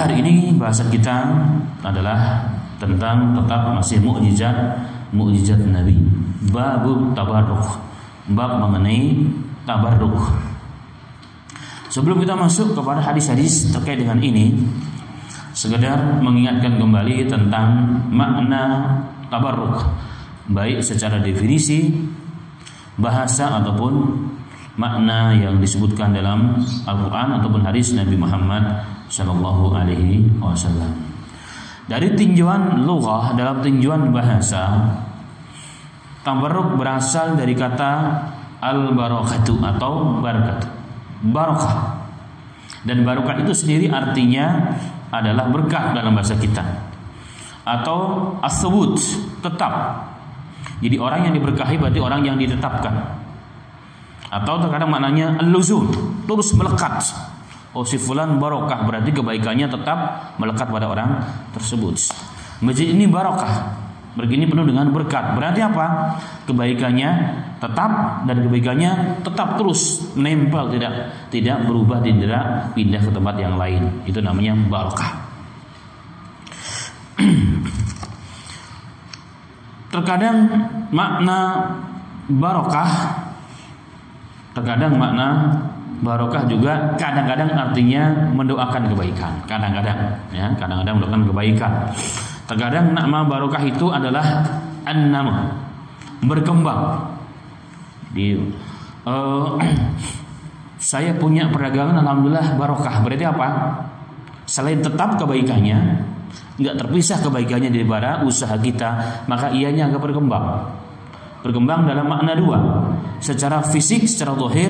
Pada hari ini bahasan kita adalah tentang tetap masih mukjizat Nabi. Babut tabarruk, bab mengenai tabarruk. Sebelum kita masuk kepada hadis-hadis terkait dengan ini, sekedar mengingatkan kembali tentang makna tabarruk, baik secara definisi, bahasa ataupun makna yang disebutkan dalam Al-Quran ataupun hadis Nabi Muhammad Sallallahu Alaihi Wasallam. Dari tinjauan lughah, dalam tinjauan bahasa, tabarruk berasal dari kata al-barakatu atau barakat, barakah. Dan barakah itu sendiri artinya adalah berkah dalam bahasa kita, atau as-subut, tetap. Jadi orang yang diberkahi berarti orang yang ditetapkan. Atau terkadang maknanya al-luzum, terus melekat. Oh, si fulan barokah, berarti kebaikannya tetap melekat pada orang tersebut. Masjid ini barokah, begini penuh dengan berkat. Berarti apa? Kebaikannya tetap, dan kebaikannya tetap terus nempel, tidak berubah, tidak pindah ke tempat yang lain. Itu namanya barokah. Terkadang makna barokah, terkadang makna barokah juga kadang-kadang artinya mendoakan kebaikan. Kadang-kadang mendoakan kebaikan. Terkadang nama barokah itu adalah an-nama, berkembang. Saya punya perdagangan, alhamdulillah barokah. Berarti apa? Selain tetap kebaikannya, nggak terpisah kebaikannya daripada usaha kita, maka ianya akan berkembang. Berkembang dalam makna dua. Secara fisik, secara zahir,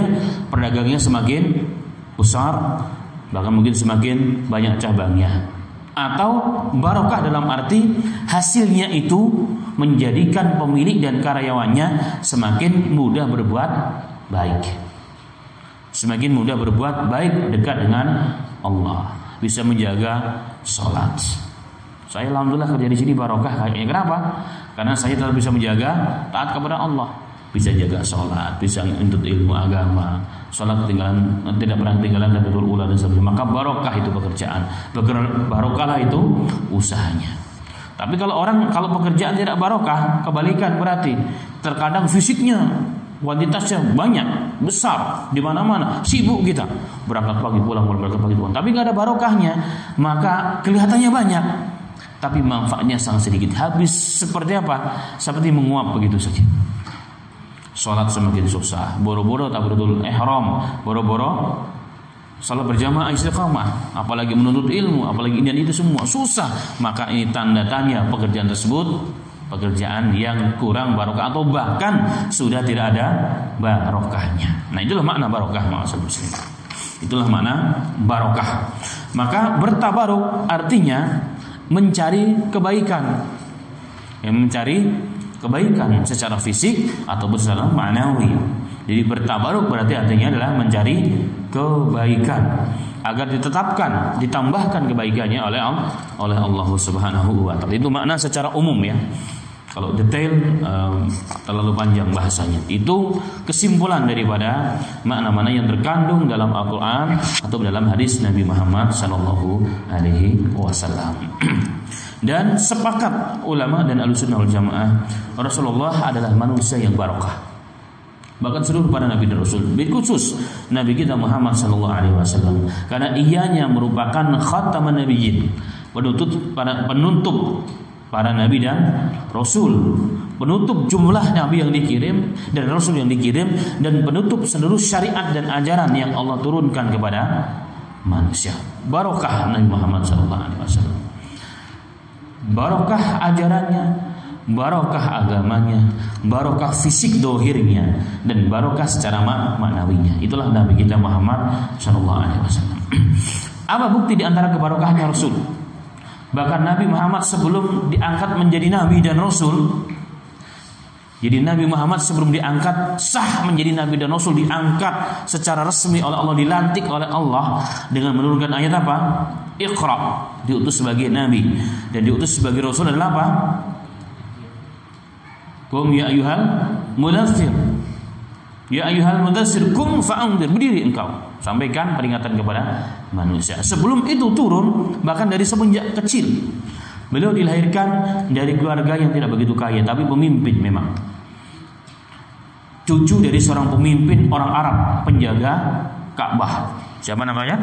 perdagangnya semakin besar, bahkan mungkin semakin banyak cabangnya. Atau barokah dalam arti hasilnya itu menjadikan pemilik dan karyawannya semakin mudah berbuat baik. Semakin mudah berbuat baik, dekat dengan Allah, bisa menjaga sholat. Saya alhamdulillah kerja di sini barokah kayaknya. Kenapa? Karena saya tetap bisa menjaga taat kepada Allah, bisa jaga sholat, bisa menuntut ilmu agama, sholat tidak pernah ketinggalan dan betul ula dan sebagainya. Maka barokah itu pekerjaan, barokahlah itu usahanya. Tapi kalau pekerjaan tidak barokah, kebalikan berarti terkadang fisiknya, kuantitasnya banyak, besar, di mana-mana, sibuk kita, berangkat pagi pulang, tapi nggak ada barokahnya, maka kelihatannya banyak, tapi manfaatnya sangat sedikit. Habis seperti apa? Seperti menguap begitu saja. Sholat semakin susah, boro-boro tak betul ihram, boro-boro salat berjamaah istiqamah, apalagi menuntut ilmu, apalagi ini dan itu semua susah. Maka ini tanda tanya pekerjaan tersebut pekerjaan yang kurang barokah, atau bahkan sudah tidak ada barokahnya. Nah, itulah makna barokah, maksud muslim. Itulah makna barokah. Maka bertabaruk artinya mencari kebaikan, mencari kebaikan secara fisik ataupun secara ma'nawi. Jadi bertabaruk berarti artinya adalah mencari kebaikan agar ditetapkan, ditambahkan kebaikannya oleh Allah Subhanahu wa taala. Itu makna secara umum ya. Kalau detail terlalu panjang bahasanya. Itu kesimpulan daripada makna-makna yang terkandung dalam Al-Quran atau dalam hadis Nabi Muhammad Sallallahu Alaihi Wasallam. Dan sepakat ulama dan Ahlussunnah wal Jamaah, Rasulullah adalah manusia yang barokah. Bahkan seluruh para nabi dan rasul, khusus Nabi kita Muhammad Sallallahu Alaihi Wasallam, karena ianya merupakan khataman nabiyyin, penutup para nabi dan rasul, penutup jumlah nabi yang dikirim dan rasul yang dikirim, dan penutup seluruh syariat dan ajaran yang Allah turunkan kepada manusia. Barokah Nabi Muhammad SAW, barokah ajarannya, barokah agamanya, barokah fisik dohirnya, dan barokah secara maknawinya. Itulah Nabi kita Muhammad SAW. Apa bukti di antara kebarokahnya Rasul? Bahkan Nabi Muhammad sebelum diangkat menjadi Nabi dan Rasul, jadi Nabi Muhammad sebelum diangkat sah menjadi Nabi dan Rasul, diangkat secara resmi oleh Allah, dilantik oleh Allah dengan menurunkan ayat apa? Iqra, diutus sebagai Nabi, dan diutus sebagai Rasul adalah apa? Qum ya ayyuhal mudaththir, ya ayyuhal mudaththir qum fa'anzir, berdiri engkau, sampaikan peringatan kepada manusia. Sebelum itu turun, bahkan dari semenjak kecil, beliau dilahirkan dari keluarga yang tidak begitu kaya, tapi pemimpin memang. Cucu dari seorang pemimpin orang Arab, penjaga Ka'bah. Siapa namanya?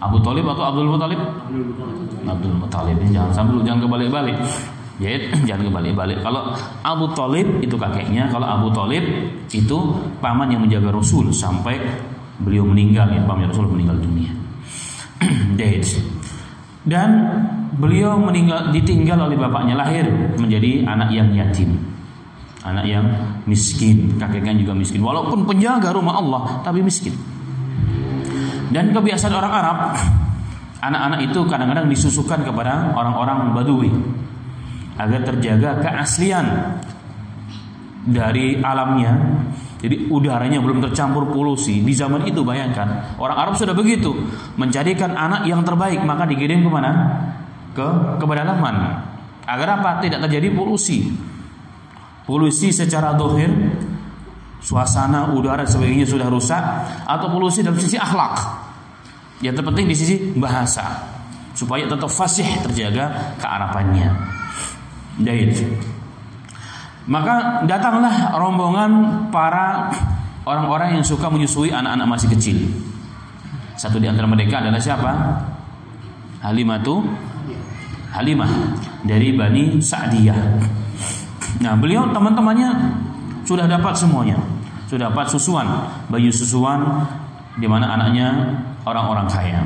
Abu Thalib atau Abdul Muthalib? Abdul Muthalib. Jangan kebalik-balik. Jangan kebalik-balik. Kalau Abu Thalib itu kakeknya, kalau Abu Thalib itu paman yang menjaga Rasul sampai beliau meninggal, ya, paman Rasul meninggal dunia. Dan beliau ditinggal oleh bapaknya, lahir menjadi anak yang yatim, anak yang miskin, kakeknya juga miskin. Walaupun penjaga rumah Allah, tapi miskin. Dan kebiasaan orang Arab, anak-anak itu kadang-kadang disusukan kepada orang-orang Badui agar terjaga keaslian dari alamnya. Jadi udaranya belum tercampur polusi. Di zaman itu bayangkan, orang Arab sudah begitu, mencarikan anak yang terbaik, maka dikirim kemana? Ke pedalaman. Agar apa? Tidak terjadi polusi. Polusi secara zahir, suasana, udara, sebagainya sudah rusak, atau polusi dalam sisi akhlak. Yang terpenting di sisi bahasa, supaya tetap fasih, terjaga kearapannya. Maka datanglah rombongan para orang-orang yang suka menyusui anak-anak masih kecil. Satu di antara mereka adalah siapa? Halimah dari Bani Sa'diyah. Nah, beliau teman-temannya sudah dapat semuanya, sudah dapat bayi susuan, di mana anaknya orang-orang kaya.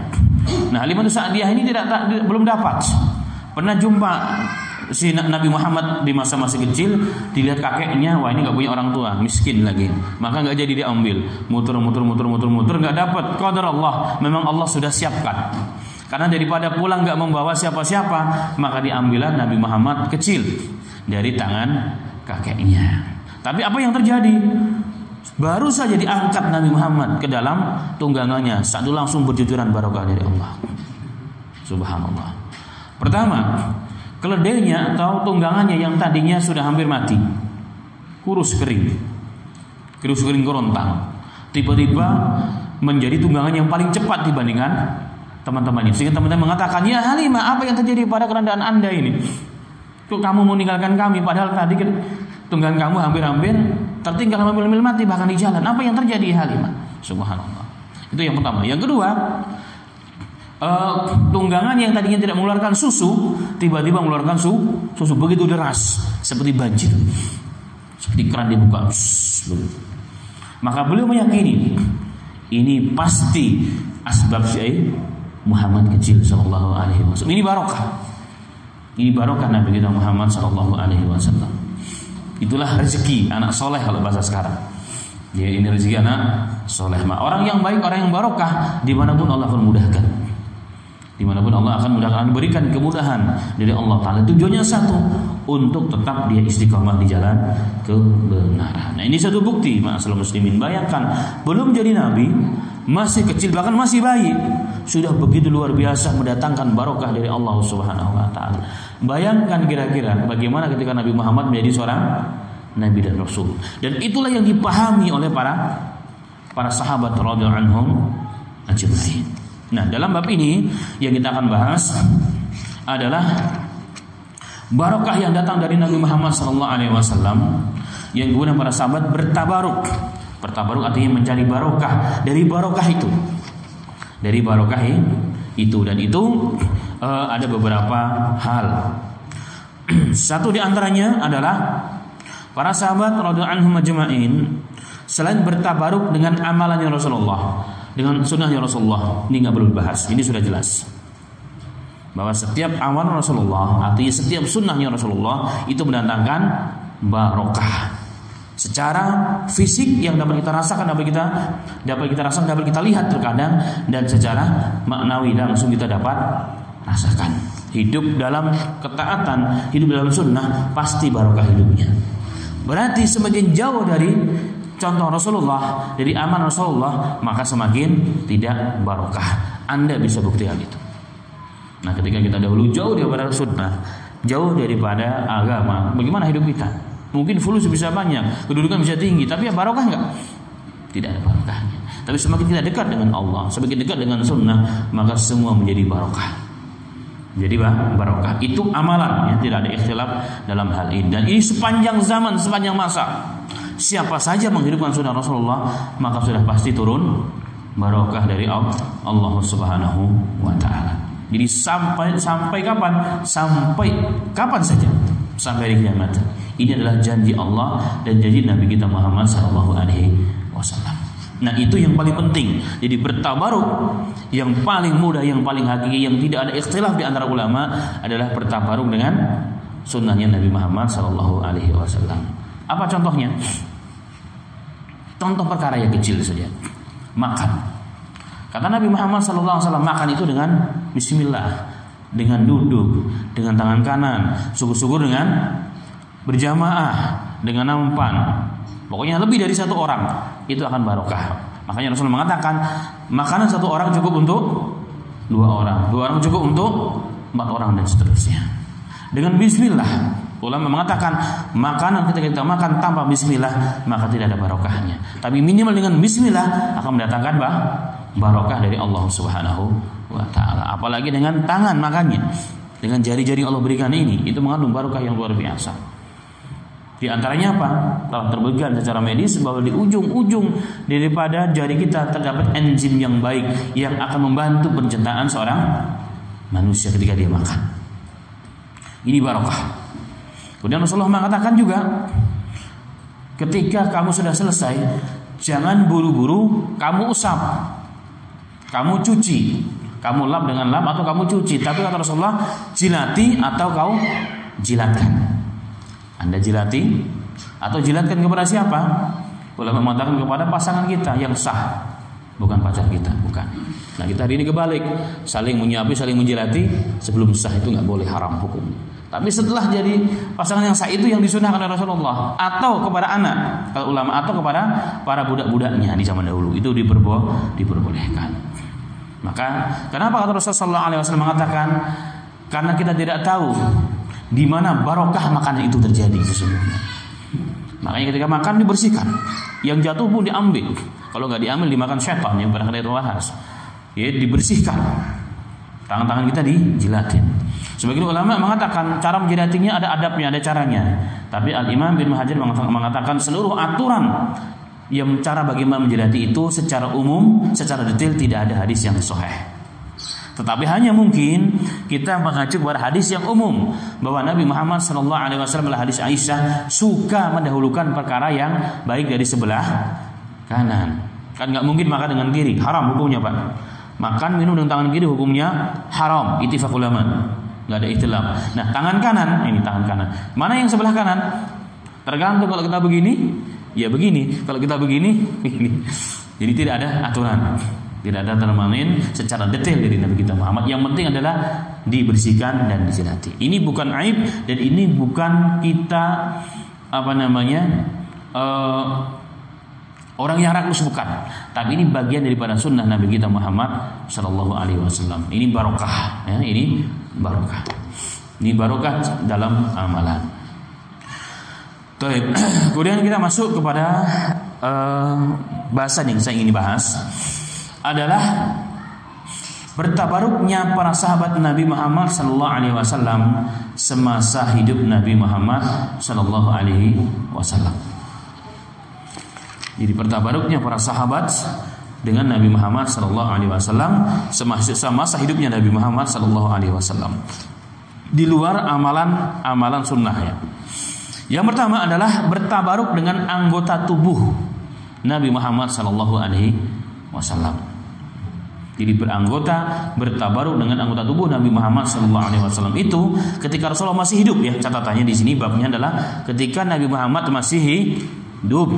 Nah, Halimah Sa'diyah ini belum dapat. Pernah jumpa si Nabi Muhammad di masa-masa kecil, dilihat kakeknya, wah ini nggak punya orang tua, miskin lagi, maka nggak jadi diambil, muter nggak dapat. Qadar Allah, memang Allah sudah siapkan. Karena daripada pulang nggak membawa siapa-siapa, maka diambillah Nabi Muhammad kecil dari tangan kakeknya. Tapi apa yang terjadi? Baru saja diangkat Nabi Muhammad ke dalam tunggangannya, saat itu langsung berjujuran barokah dari Allah. Subhanallah. Pertama, keledainya atau tunggangannya yang tadinya sudah hampir mati, kurus kering kerontang, tiba-tiba menjadi tunggangan yang paling cepat dibandingkan teman-temannya. Sehingga teman-teman mengatakan, ya Halimah, apa yang terjadi pada keadaan Anda ini? Kok kamu meninggalkan kami, padahal tadi tunggangan kamu hampir-hampir tertinggal, hampir mati bahkan di jalan. Apa yang terjadi Halimah? Subhanallah. Itu yang pertama. Yang kedua, tunggangan yang tadinya tidak mengeluarkan susu tiba-tiba mengeluarkan susu begitu deras, seperti banjir, seperti keran dibuka. Maka beliau meyakini ini pasti asbab Syekh Muhammad kecil sallallahu alaihi wasallam. Ini barokah Nabi kita Muhammad sallallahu alaihi wasallam. Itulah rezeki anak soleh kalau bahasa sekarang. Ya, ini rezeki anak soleh. Orang yang baik, orang yang barokah, dimanapun Allah akan mudahkan. Dimanapun Allah akan mudahkan, berikan kemudahan dari Allah Ta'ala. Tujuannya satu, untuk tetap dia istiqamah di jalan kebenaran. Nah, ini satu bukti, ma'asyiral muslimin. Bayangkan, belum jadi nabi, masih kecil, bahkan masih bayi, sudah begitu luar biasa mendatangkan barokah dari Allah Subhanahu wa Ta'ala. Bayangkan kira-kira bagaimana ketika Nabi Muhammad menjadi seorang nabi dan rasul. Dan itulah yang dipahami oleh para sahabat radhiyallahu anhum ajma'in. Nah, dalam bab ini yang kita akan bahas adalah barokah yang datang dari Nabi Muhammad SAW, yang kemudian para sahabat bertabaruk. Bertabaruk artinya mencari barokah dari barokah itu, dari barokah itu. Dan itu ada beberapa hal. Satu di antaranya adalah para sahabat radhiyallahu anhum ajma'in selain bertabaruk dengan amalannya Rasulullah, dengan sunnahnya Rasulullah, ini nggak perlu dibahas, ini sudah jelas bahwa setiap amal Rasulullah, artinya setiap sunnahnya Rasulullah itu mendatangkan barokah secara fisik yang dapat kita rasakan, dapat kita rasakan, dapat kita lihat terkadang, dan secara maknawi langsung kita dapat rasakan. Hidup dalam ketaatan, hidup dalam sunnah, pasti barokah hidupnya. Berarti semakin jauh dari contoh Rasulullah, dari aman Rasulullah, maka semakin tidak barokah. Anda bisa bukti hal itu. Nah, ketika kita dahulu jauh daripada sunnah, jauh daripada agama, bagaimana hidup kita? Mungkin fulus bisa banyak, kedudukan bisa tinggi, tapi barokah enggak? Tidak ada barokahnya. Tapi semakin kita dekat dengan Allah, semakin dekat dengan sunnah, maka semua menjadi barokah. Jadi barokah itu amalan, ya, tidak ada ikhtilaf dalam hal ini. Dan ini sepanjang zaman, sepanjang masa. Siapa saja menghidupkan sunnah Rasulullah, maka sudah pasti turun barokah dari Allah Subhanahu wa taala. Jadi sampai kapan? Sampai kapan saja. Sampai hari kiamat. Ini adalah janji Allah dan janji Nabi kita Muhammad sallallahu alaihi wasallam. Nah, itu yang paling penting. Jadi bertabaruk yang paling mudah, yang paling hakiki, yang tidak ada ikhtilaf di antara ulama adalah bertabaruk dengan sunnahnya Nabi Muhammad sallallahu alaihi wasallam. Apa contohnya? Contoh perkara yang kecil saja. Makan. Kata Nabi Muhammad sallallahu alaihi wasallam, makan itu dengan bismillah, dengan duduk, dengan tangan kanan, syukur-syukur dengan berjamaah, dengan nampan. Pokoknya lebih dari satu orang itu akan barokah. Makanya Rasulullah mengatakan makanan satu orang cukup untuk 2 orang, 2 orang cukup untuk 4 orang dan seterusnya. Dengan bismillah, ulama mengatakan makanan ketika kita makan tanpa bismillah maka tidak ada barokahnya. Tapi minimal dengan bismillah akan mendatangkan barokah dari Allah Subhanahu wa taala. Apalagi dengan tangan makannya, dengan jari-jari Allah berikan ini, itu mengandung barokah yang luar biasa. Di antaranya apa? Telah terbuktikan secara medis bahwa di ujung-ujung daripada jari kita terdapat enzim yang baik yang akan membantu pencernaan seorang manusia ketika dia makan. Ini barokah. Kemudian Rasulullah mengatakan juga, ketika kamu sudah selesai, jangan buru-buru kamu usap, kamu cuci, kamu lap dengan lap atau kamu cuci. Tapi kata Rasulullah, jilati atau kau jilatkan. Anda jilati atau jilatkan kepada siapa? Ulama mengatakan kepada pasangan kita yang sah, bukan pacar kita, bukan. Nah, kita hari ini kebalik, saling menyuapi, saling menjilati sebelum sah itu nggak boleh, haram hukum. Tapi setelah jadi pasangan yang sah itu yang disunahkan oleh Rasulullah, atau kepada anak, kalau ulama, atau kepada para budak-budaknya di zaman dahulu itu diperbolehkan. Maka kenapa kata Rasulullah SAW mengatakan, karena kita tidak tahu di mana barokah makanan itu terjadi sesungguhnya. Makanya ketika makan dibersihkan, yang jatuh pun diambil. Kalau nggak diambil dimakan setan, yang pernah kita bahas. Ya, dibersihkan. Tangan-tangan kita dijilatin. Sebagian ulama mengatakan cara menjilatinya ada adabnya, ada caranya. Tapi Al-Imam bin Hajar mengatakan seluruh aturan yang cara bagaimana menjilati itu secara umum, secara detail tidak ada hadis yang sahih. Tetapi hanya mungkin kita mengacu kepada hadis yang umum bahwa Nabi Muhammad SAW adalah hadis Aisyah suka mendahulukan perkara yang baik dari sebelah kanan. Kan nggak mungkin makan dengan kiri, haram hukumnya Pak. Makan minum dengan tangan kiri hukumnya haram, ittifaq ulama, nggak ada ikhtilaf. Nah, tangan kanan, ini tangan kanan. Mana yang sebelah kanan? Tergantung, kalau kita begini, ya begini. Kalau kita begini, begini. Jadi tidak ada aturan. Tidak ada termain secara detail dari Nabi kita Muhammad. Yang penting adalah dibersihkan dan dijilati. Ini bukan aib dan ini bukan kita orang yang rakus, bukan. Tapi ini bagian daripada sunnah Nabi kita Muhammad Sallallahu Alaihi Wasallam. Ini barokah, ya, ini barokah. Ini barokah dalam amalan. Baik. Kemudian kita masuk kepada bahasan yang saya ingin bahas adalah bertabaruknya para sahabat Nabi Muhammad sallallahu alaihi wasallam semasa hidup Nabi Muhammad sallallahu alaihi wasallam. Jadi bertabaruknya para sahabat dengan Nabi Muhammad sallallahu alaihi wasallam semasa hidupnya Nabi Muhammad sallallahu alaihi wasallam. Di luar amalan sunnahnya. Yang pertama adalah bertabaruk dengan anggota tubuh Nabi Muhammad sallallahu alaihi wasallam. Jadi bertabaruk dengan anggota tubuh Nabi Muhammad SAW itu ketika Rasulullah masih hidup, ya, catatannya di sini babnya adalah ketika Nabi Muhammad masih hidup.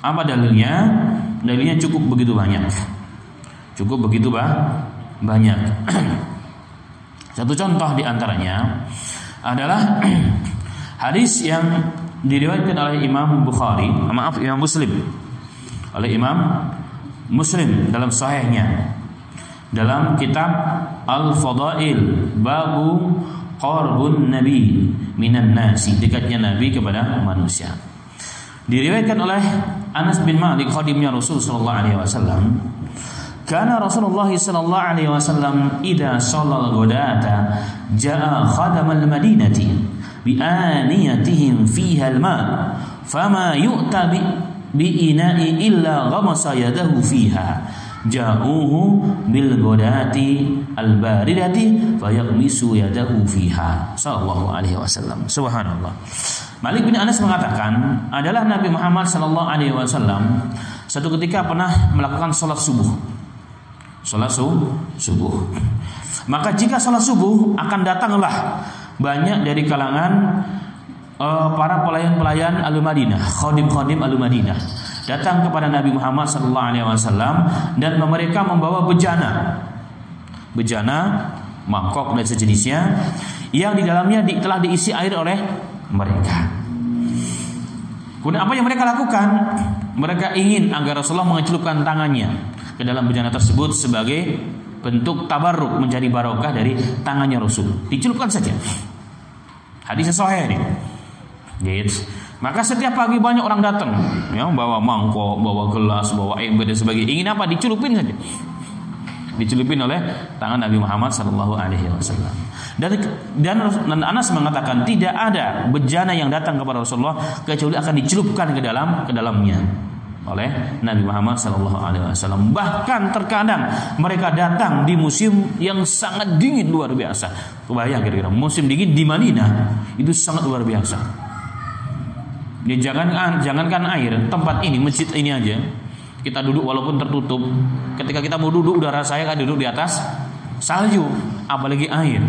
Apa dalilnya? Dalilnya cukup begitu banyak. Banyak. Satu contoh di antaranya adalah hadis yang diriwayatkan oleh Imam Muslim. Oleh Imam Muslim dalam sahihnya, dalam kitab Al-Fadail, babu qarbun nabi minan nasi, dekatnya Nabi kepada manusia. Diriwayatkan oleh Anas bin Malik, khadimnya Rasul sallallahu alaihi wasallam, kana Rasulullah sallallahu alaihi wasallam idza shallal ghadata jaa khadamal madinati bi aniyatihim fiha al-ma fama yu'ta bi ina'i illa ghamasa yadahu fiha ja'uhu bil ghadati al-baridati fayaqmisu yadahu fiha sallallahu alaihi wasallam. Subhanallah. Malik bin Anas mengatakan, adalah Nabi Muhammad sallallahu alaihi wasallam satu ketika pernah melakukan salat subuh. Salat subuh. Maka jika salat subuh akan datanglah banyak dari kalangan para pelayan-pelayan Al-Madinah, khadim-khadim Al-Madinah, datang kepada Nabi Muhammad sallallahu alaihi wasallam dan mereka membawa bejana, mangkok dan sejenisnya yang di dalamnya telah diisi air oleh mereka. Kemudian apa yang mereka lakukan? Mereka ingin agar Rasulullah mencelupkan tangannya ke dalam bejana tersebut sebagai bentuk tabarruk, mencari barokah dari tangannya Rasul. Dicelupkan saja. Hadis sahih ini. Gitu. Maka setiap pagi banyak orang datang, ya, bawa mangkok, bawa gelas, bawa ember dan sebagainya. Ingin apa? Dicelupin saja. Dicelupin oleh tangan Nabi Muhammad sallallahu alaihi wasallam. Dan Anas mengatakan tidak ada bejana yang datang kepada Rasulullah kecuali akan dicelupkan ke dalamnya oleh Nabi Muhammad sallallahu alaihi wasallam. Bahkan terkadang mereka datang di musim yang sangat dingin luar biasa. Kebayang kira-kira musim dingin di Madinah itu sangat luar biasa. Ya, jangankan air, tempat ini, masjid ini aja kita duduk walaupun tertutup, ketika kita mau duduk udah rasanya kan duduk di atas salju, apalagi air.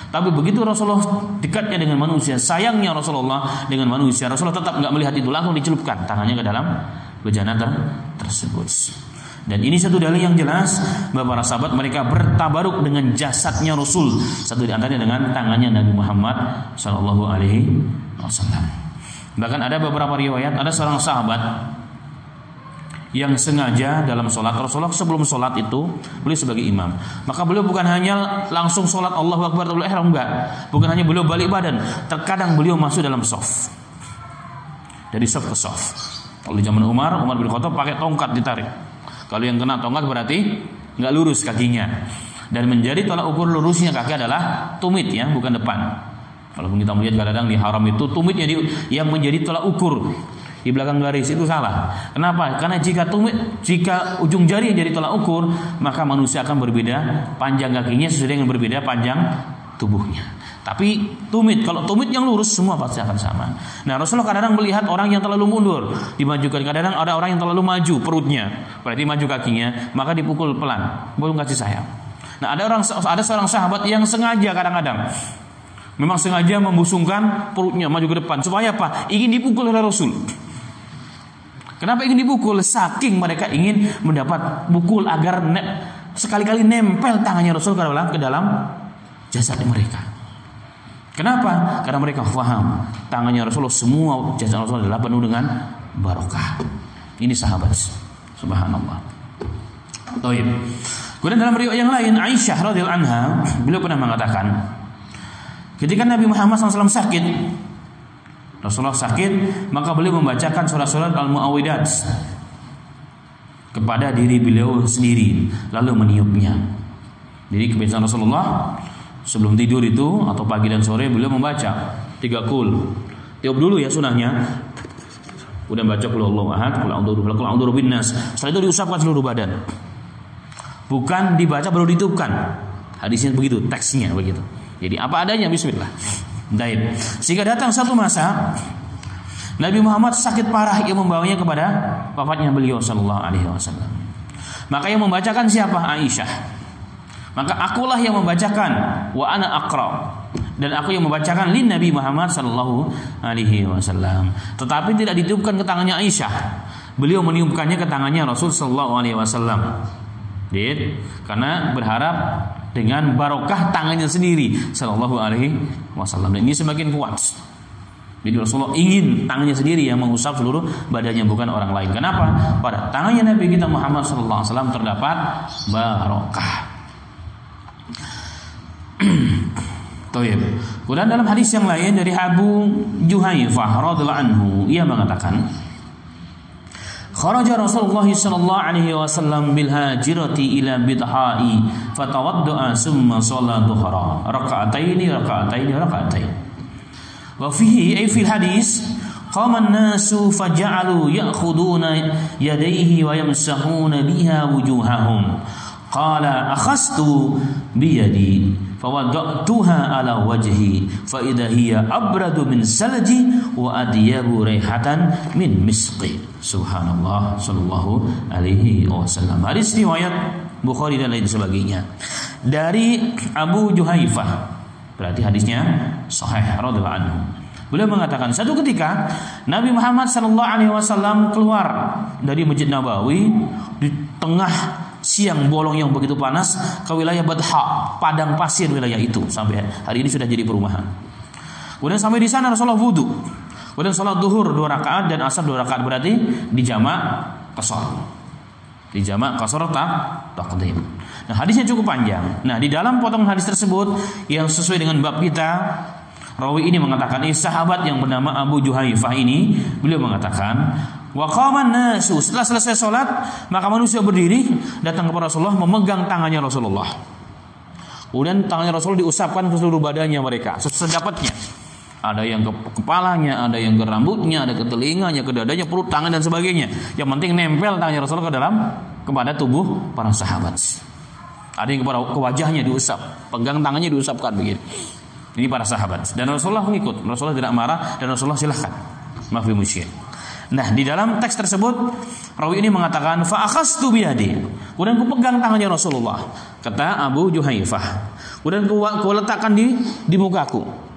Tapi begitu Rasulullah dekatnya dengan manusia, sayangnya Rasulullah dengan manusia, Rasulullah tetap nggak melihat itu, langsung dicelupkan tangannya ke dalam bejana tersebut. Dan ini satu dalil yang jelas bahwa para sahabat mereka bertabaruk dengan jasadnya Rasul, satu di antaranya dengan tangannya Nabi Muhammad sallallahu alaihi wasallam. Bahkan ada beberapa riwayat, ada seorang sahabat yang sengaja dalam sholat, Rasulullah sebelum sholat itu beliau sebagai imam, maka beliau bukan hanya langsung sholat Allahu Akbar atau ihram, enggak, bukan hanya beliau balik badan, terkadang beliau masuk dalam shaf, dari shaf ke shaf. Kalau di zaman Umar bin Khattab pakai tongkat ditarik, kalau yang kena tongkat berarti nggak lurus kakinya, dan menjadi tolak ukur lurusnya kaki adalah tumit, ya, bukan depan. Walaupun kita melihat kadang-kadang di haram itu tumitnya yang menjadi tolak ukur di belakang garis, itu salah. Kenapa? Karena jika ujung jari yang jadi tolak ukur, maka manusia akan berbeda panjang kakinya sesuai dengan berbeda panjang tubuhnya. Tapi kalau tumit yang lurus semua pasti akan sama. Nah, Rasulullah kadang-kadang melihat orang yang terlalu mundur dimajukan, kadang-kadang ada orang yang terlalu maju perutnya, berarti maju kakinya, maka dipukul pelan, belum kasih sayang. Nah, ada seorang sahabat yang sengaja kadang-kadang memang sengaja membusungkan perutnya maju ke depan supaya apa? Ingin dipukul oleh Rasul. Kenapa ingin dipukul? Saking mereka ingin mendapat pukul agar sekali-kali nempel tangannya Rasul ke dalam jasad mereka. Kenapa? Karena mereka faham tangannya Rasulullah, semua jasad Rasul adalah penuh dengan barokah. Ini sahabat. Subhanallah. Baik. Kemudian dalam riwayat yang lain, Aisyah radhiyallahu anha, beliau pernah mengatakan, ketika Nabi Muhammad SAW sakit, Rasulullah sakit, maka beliau membacakan surat-surat Al-Mu'awwidat kepada diri beliau sendiri, lalu meniupnya. Jadi kebiasaan Rasulullah sebelum tidur itu atau pagi dan sore beliau membaca 3 qul. Tiup dulu ya sunahnya. Udah baca qul huwallahu ahad, qul a'udzu binnas. Setelah itu diusapkan seluruh badan. Bukan dibaca baru ditiupkan. Hadisnya begitu, teksnya begitu. Jadi apa adanya, bismillah. Baik. Sehingga datang satu masa Nabi Muhammad sakit parah yang membawanya kepada wafatnya beliau sallallahu alaihi wasallam. Maka yang membacakan siapa? Aisyah. Maka akulah yang membacakan, wa ana aqra, dan aku yang membacakan lin Nabi Muhammad sallallahu alaihi wasallam. Tetapi tidak ditiupkan ke tangannya Aisyah. Beliau meniupkannya ke tangannya Rasul sallallahu alaihi wasallam. Karena berharap dengan barokah tangannya sendiri sallallahu alaihi wasallam. Dan ini semakin kuat. Jadi Rasulullah ingin tangannya sendiri yang mengusap seluruh badannya, bukan orang lain. Kenapa? Pada tangannya Nabi kita Muhammad sallallahu alaihi wasallam terdapat barokah. Toyib. Kemudian dalam hadis yang lain dari Abu Juhaifah radhiyallahu anhu, ia mengatakan, Kharaja Rasulullah sallallahu alaihi wasallam bil hajirati ila bidha'i fatawadda'a summa shalla dhuhra raka'ataini. Wa fihi ay fil hadis qama an-nasu faja'alu ya'khuduna yadayhi wa yamsahuna biha wujuhahum. Qala akhastu biyadi fawada'tuha ala wajhi fa idha hiya abradu min salji wa adyabu raihatan min misqi. Subhanallah sallallahu alaihi wasallam. Hadis riwayat Bukhari dan lain sebagainya dari Abu Juhaifah, berarti hadisnya sahih radhiyallahu anhu. Beliau mengatakan satu ketika Nabi Muhammad sallallahu alaihi wasallam keluar dari Masjid Nabawi di tengah siang bolong yang begitu panas ke wilayah Badha, padang pasir wilayah itu, sampai hari ini sudah jadi perumahan. Kemudian sampai di sana Rasulullah wudu, kemudian sholat duhur 2 rakaat dan asar 2 rakaat, berarti dijamak qasar. Dijamak qasar taqdim. Nah, hadisnya cukup panjang. Nah, di dalam potongan hadis tersebut yang sesuai dengan bab kita, rawi ini mengatakan, sahabat yang bernama Abu Juhaifah ini, beliau mengatakan, wa qaman nasu, setelah selesai sholat maka manusia berdiri datang kepada Rasulullah memegang tangannya Rasulullah. Kemudian tangannya Rasulullah diusapkan ke seluruh badannya mereka sedapatnya. Ada yang ke kepalanya, ada yang ke rambutnya, ada ke telinganya, ke dadanya, perut, tangan dan sebagainya. Yang penting nempel tangannya Rasulullah kepada tubuh para sahabat. Ada yang ke wajahnya diusap, pegang tangannya diusapkan begitu. Ini para sahabat. Dan Rasulullah mengikut. Rasulullah tidak marah dan Rasulullah silahkan. Maaf musyrik. Nah, di dalam teks tersebut rawi ini mengatakan fa akhastu biyadi. Kemudian kupegang tangannya Rasulullah, kata Abu Juhaifah. Kemudian ku letakkan di mukaku.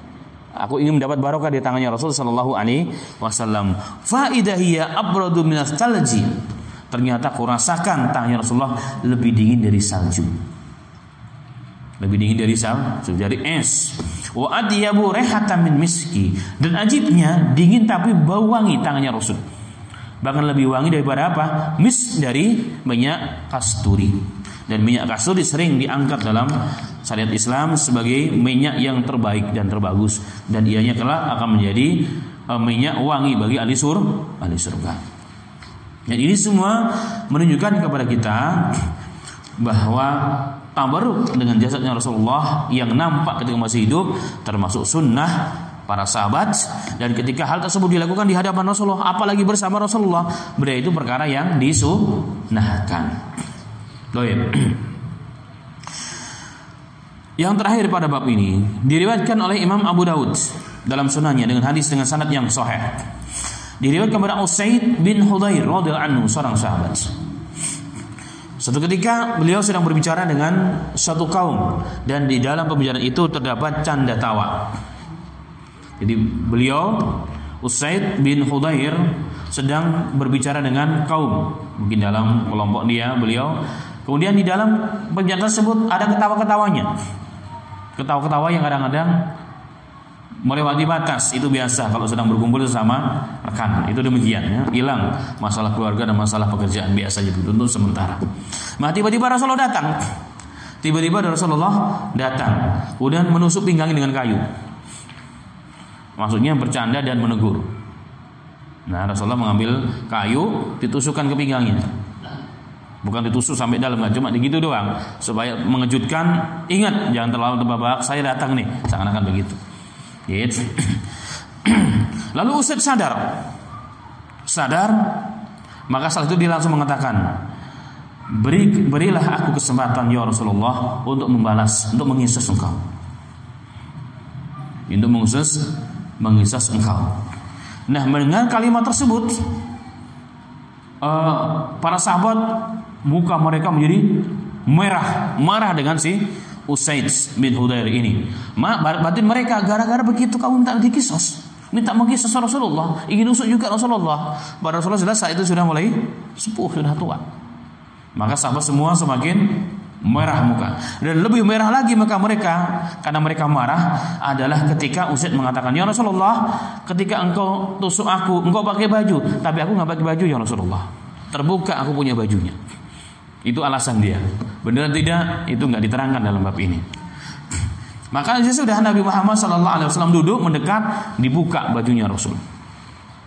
Aku ingin mendapat barokah di tangannya Rasul sallallahu alaihi wasallam. Fa idahiyya abradu minas talji. Ternyata ku rasakan tangannya Rasulullah lebih dingin dari salju. Lebih dingin dari salju, dari es. Wa adyabu rihatan min miski, dan ajibnya dingin tapi bau wangi tangannya Rasul. Bahkan lebih wangi daripada apa? Misk, dari minyak kasturi. Dan minyak kasturi sering diangkat dalam syariat Islam sebagai minyak yang terbaik dan terbagus, dan ianya kelak akan menjadi minyak wangi bagi ahli surga. Dan ini semua menunjukkan kepada kita bahwa tabarruk dengan jasadnya Rasulullah yang nampak ketika masih hidup termasuk sunnah para sahabat, dan ketika hal tersebut dilakukan di hadapan Rasulullah, apalagi bersama Rasulullah, berarti itu perkara yang disunnahkan. Yang terakhir pada bab ini diriwayatkan oleh Imam Abu Daud dalam sunannya dengan hadis dengan sanad yang sahih. Diriwayatkan kepada Usaid bin Hudayr radhiyallahu anhu, seorang sahabat. Suatu ketika beliau sedang berbicara dengan suatu kaum, dan di dalam pembicaraan itu terdapat canda tawa. Jadi beliau Usaid bin Hudayr sedang berbicara dengan kaum, mungkin dalam kelompok beliau. Kemudian di dalam pembicaraan tersebut ada ketawa-ketawanya. Ketawa-ketawa yang kadang-kadang melewati batas, itu biasa kalau sedang berkumpul sama rekan. Itu demikian ya. Hilang masalah keluarga dan masalah pekerjaan, biasa aja untuk sementara. Nah, tiba-tiba Rasulullah datang. Kemudian menusuk pinggangnya dengan kayu. Maksudnya bercanda dan menegur. Nah, Rasulullah mengambil kayu, ditusukkan ke pinggangnya. Bukan ditusuk sampai dalam, nggak, cuma begitu doang, supaya mengejutkan. Ingat, jangan terlalu tebak-tebak, saya datang nih, seakan-akan begitu. Gitu. Lalu Usaid sadar, maka setelah itu dia langsung mengatakan, berilah aku kesempatan ya Rasulullah untuk membalas, untuk mengisas engkau. Nah, mendengar kalimat tersebut, para sahabat muka mereka menjadi marah dengan si Usaid bin Hudayr ini. Batin mereka, gara-gara begitu kamu minta mengisas Rasulullah, ingin usuk juga Rasulullah. Pada Rasulullah jelas saat itu sudah mulai sepuh, sudah tua. Maka sahabat semua semakin merah muka, dan lebih merah lagi maka mereka, karena mereka marah adalah ketika Usaid mengatakan, ya Rasulullah, ketika engkau tusuk aku, engkau pakai baju, tapi aku nggak pakai baju ya Rasulullah, terbuka aku punya bajunya. Itu alasan dia. Benar tidak? Itu nggak diterangkan dalam bab ini. Maka sudah Nabi Muhammad SAW duduk mendekat, dibuka bajunya Rasul.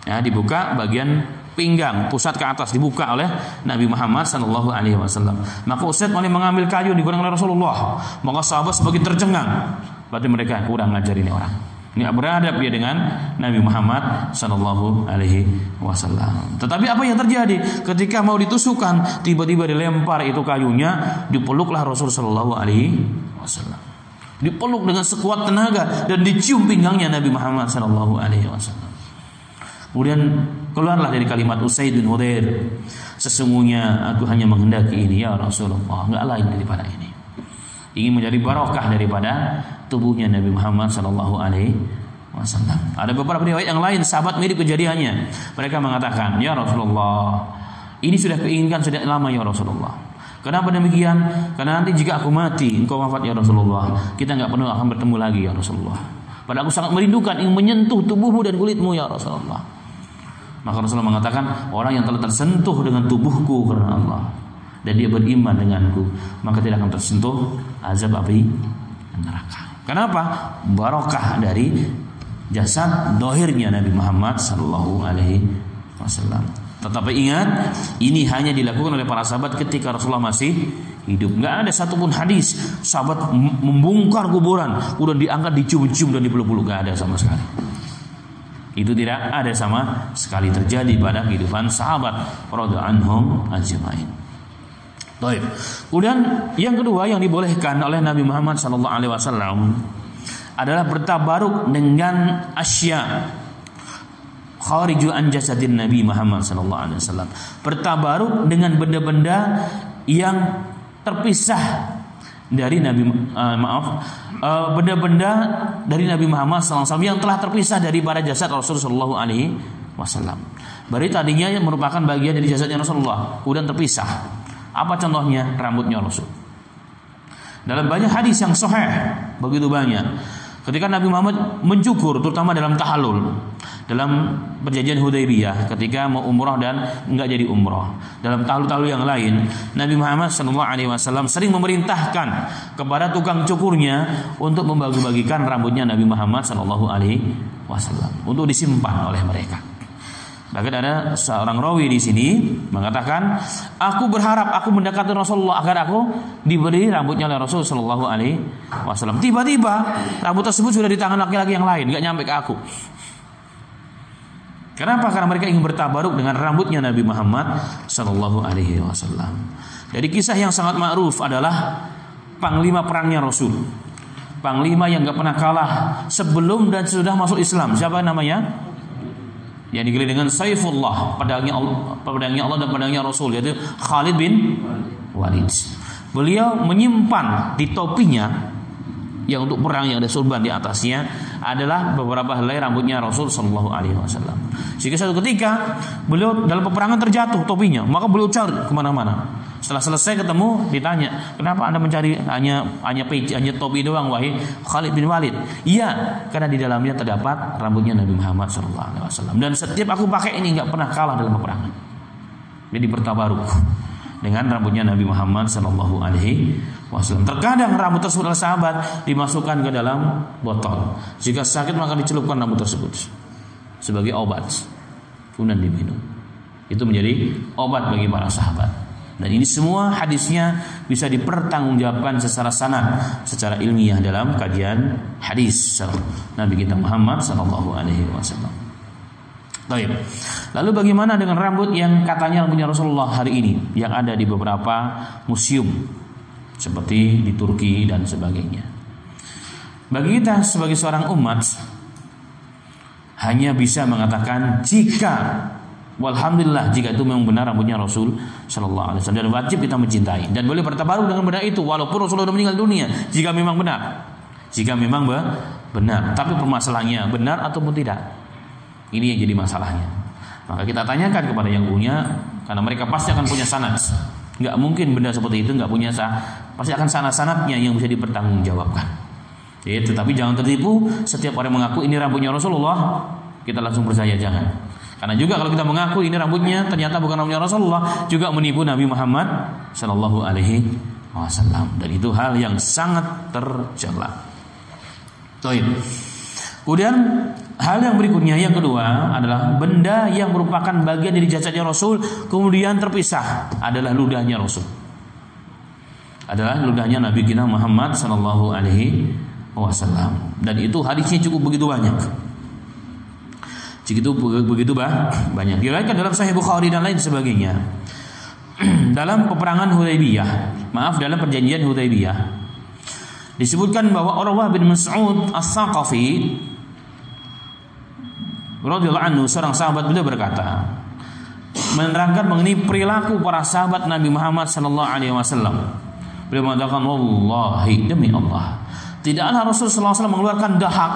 Ya, dibuka bagian pinggang, pusat ke atas dibuka oleh Nabi Muhammad sallallahu alaihi wasallam. Maka Usaid mulai mengambil kayu dipegang oleh Rasulullah. Maka sahabat sebagai tercengang. Berarti mereka kurang ngajar ini orang. Nggak beradab dia dengan Nabi Muhammad sallallahu alaihi wasallam. Tetapi apa yang terjadi ketika mau ditusukkan, tiba-tiba dilempar itu kayunya, dipeluklah Rasul sallallahu alaihi wasallam. Dipeluk dengan sekuat tenaga dan dicium pinggangnya Nabi Muhammad sallallahu alaihi wasallam. Kemudian keluarlah dari kalimat Usaid bin Hudayr, sesungguhnya aku hanya menghendaki ini ya Rasulullah, enggak lain daripada ini. Ingin menjadi barokah daripada tubuhnya Nabi Muhammad sallallahu alaihi wasallam. Ada beberapa riwayat yang lain sahabat mirip kejadiannya. Mereka mengatakan, "Ya Rasulullah, ini sudah keinginkan sudah lama ya Rasulullah." Kenapa demikian? Karena nanti jika aku mati, engkau wafat ya Rasulullah, kita enggak pernah akan bertemu lagi ya Rasulullah. Padahal aku sangat merindukan ingin menyentuh tubuhmu dan kulitmu ya Rasulullah. Maka Rasulullah mengatakan, orang yang telah tersentuh dengan tubuhku karena Allah dan dia beriman denganku, maka tidak akan tersentuh azab api neraka. Kenapa? Barokah dari jasad dohirnya Nabi Muhammad sallallahu alaihi wasallam. Tetapi ingat, ini hanya dilakukan oleh para sahabat ketika Rasulullah masih hidup. Enggak ada satupun hadis sahabat membongkar kuburan kemudian diangkat, dicium-cium dan dipeluk-peluk, enggak ada sama sekali. Itu tidak ada sama sekali terjadi pada kehidupan sahabat radhiyallahu anhum ajmain. Baik. Kemudian yang kedua yang dibolehkan oleh Nabi Muhammad sallallahu alaihi wasallam adalah bertabaruk dengan asya khariju an jasadin Nabi Muhammad sallallahu alaihi wasallam. Bertabaruk dengan benda-benda yang terpisah dari benda-benda dari Nabi Muhammad SAW yang telah terpisah dari para jasad Rasulullah sallallahu alaihi wasallam. Berarti tadinya merupakan bagian dari jasadnya Rasulullah, kemudian terpisah. Apa contohnya? Rambutnya Rasul. Dalam banyak hadis yang sahih, begitu banyak. Ketika Nabi Muhammad mencukur, terutama dalam tahallul, dalam perjanjian Hudaybiyah, ketika mau umrah dan enggak jadi umrah, dalam tahallul yang lain, Nabi Muhammad SAW sering memerintahkan kepada tukang cukurnya untuk membagi-bagikan rambutnya Nabi Muhammad SAW untuk disimpan oleh mereka. Bahkan ada seorang rawi di sini mengatakan, aku berharap aku mendekati Rasulullah agar aku diberi rambutnya oleh Rasul Sallallahu Alaihi Wasallam. Tiba-tiba rambut tersebut sudah di tangan laki-laki yang lain, nggak nyampe ke aku. Kenapa? Karena mereka ingin bertabaruk dengan rambutnya Nabi Muhammad Sallallahu Alaihi Wasallam. Jadi kisah yang sangat ma'ruf adalah panglima perangnya Rasul, panglima yang nggak pernah kalah sebelum dan sudah masuk Islam. Siapa namanya? Yang digelar dengan Saifullah, pedangnya Allah dan pedangnya Rasul, yaitu Khalid bin Walid. Beliau menyimpan di topinya yang untuk perang yang ada surban di atasnya adalah beberapa helai rambutnya Rasul sallallahu alaihi wasallam. Sehingga suatu ketika beliau dalam peperangan terjatuh topinya, maka beliau cari kemana-mana. Setelah selesai ketemu, ditanya, kenapa Anda mencari hanya topi doang wahai Khalid bin Walid? Iya, karena di dalamnya terdapat rambutnya Nabi Muhammad sallallahu alaihi wasallam. Dan setiap aku pakai ini enggak pernah kalah dalam peperangan. Jadi bertabaruk dengan rambutnya Nabi Muhammad sallallahu alaihi wasallam. Terkadang rambut tersebut oleh sahabat dimasukkan ke dalam botol. Jika sakit maka dicelupkan rambut tersebut sebagai obat, kemudian diminum. Itu menjadi obat bagi para sahabat. Dan ini semua hadisnya bisa dipertanggungjawabkan secara sanad, secara ilmiah dalam kajian hadis Nabi kita Muhammad sallallahu alaihi wasallam. Baik. Lalu bagaimana dengan rambut yang katanya punya Rasulullah hari ini yang ada di beberapa museum seperti di Turki dan sebagainya? Bagi kita sebagai seorang umat hanya bisa mengatakan jika walhamdulillah jika itu memang benar rambutnya Rasul sallallahu alaihi wasallam, dan wajib kita mencintai dan boleh bertabaruk dengan benda itu walaupun Rasulullah sudah meninggal dunia jika memang benar. Jika memang benar, tapi permasalahannya benar ataupun tidak. Ini yang jadi masalahnya. Maka kita tanyakan kepada yang punya, karena mereka pasti akan punya sanad. Enggak mungkin benda seperti itu enggak punya pasti akan sanad-sanadnya yang bisa dipertanggungjawabkan. Tetapi jangan tertipu, setiap orang mengaku ini rambutnya Rasulullah, kita langsung percaya, jangan. Karena juga kalau kita mengaku ini rambutnya ternyata bukan rambutnya Rasulullah, juga menipu Nabi Muhammad sallallahu alaihi wasallam, dan itu hal yang sangat tercela. Baik. Kemudian Hal yang berikutnya, yang kedua adalah benda yang merupakan bagian dari jasadnya Rasul kemudian terpisah adalah ludahnya Rasul. Adalah ludahnya Nabi kita Muhammad sallallahu alaihi wasallam. Dan itu hadisnya cukup begitu banyak. Begitu banyak. Diriwayatkan dalam Sahih Bukhari dan lain sebagainya. Dalam peperangan dalam perjanjian Hudaybiyah disebutkan bahwa Urwah bin Mas'ud As-Saqafi radhiyallahu anhu, seorang sahabat, beliau berkata, menerangkan mengenai perilaku para sahabat Nabi Muhammad sallallahu alaihi wasallam. Beliau mengatakan, wallahi, demi Allah, tidaklah Rasul sallallahu alaihi wasallam mengeluarkan dahak.